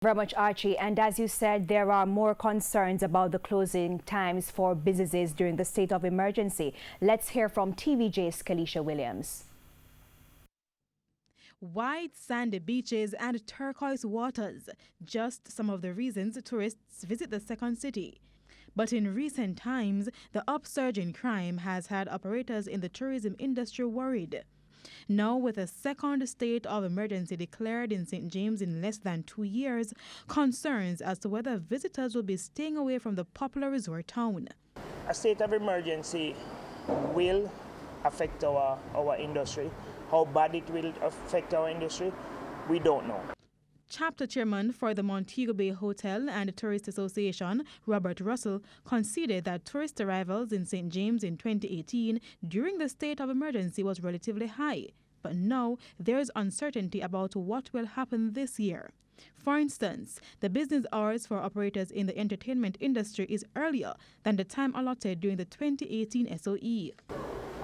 Very much, Archie. And as you said, there are more concerns about the closing times for businesses during the state of emergency. Let's hear from TVJ's Kalisha Williams. White sandy beaches and turquoise waters, just some of the reasons tourists visit the second city. But in recent times, the upsurge in crime has had operators in the tourism industry worried. Now, with a second state of emergency declared in St. James in less than 2 years, concerns as to whether visitors will be staying away from the popular resort town. A state of emergency will affect our industry. How bad it will affect our industry, we don't know. Chapter chairman for the Montego Bay Hotel and Tourist Association, Robert Russell, conceded that tourist arrivals in St. James in 2018 during the state of emergency was relatively high. But now there is uncertainty about what will happen this year. For instance, the business hours for operators in the entertainment industry is earlier than the time allotted during the 2018 SOE.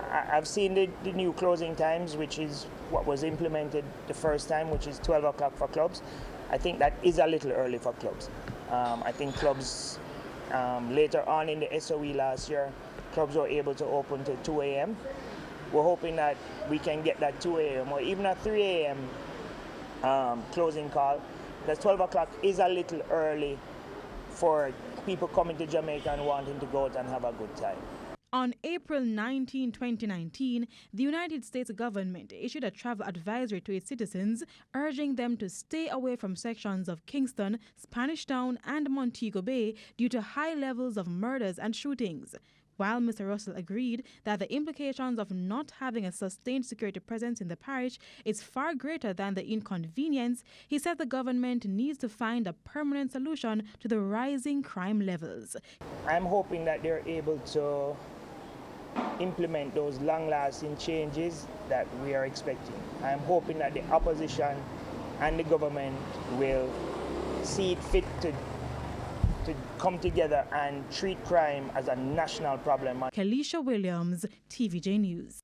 I've seen the new closing times, which is what was implemented the first time, which is 12 o'clock for clubs. I think that is a little early for clubs. I think clubs, later on in the SOE last year, clubs were able to open till 2 a.m. We're hoping that we can get that 2 a.m. or even a 3 a.m. Closing call. That 12 o'clock is a little early for people coming to Jamaica and wanting to go out and have a good time. On April 19, 2019, the United States government issued a travel advisory to its citizens, urging them to stay away from sections of Kingston, Spanish Town, and Montego Bay due to high levels of murders and shootings. While Mr. Russell agreed that the implications of not having a sustained security presence in the parish is far greater than the inconvenience, he said the government needs to find a permanent solution to the rising crime levels. I'm hoping that they're able to implement those long-lasting changes that we are expecting. I'm hoping that the opposition and the government will see it fit to come together and treat crime as a national problem. Kalisha Williams, TVJ News.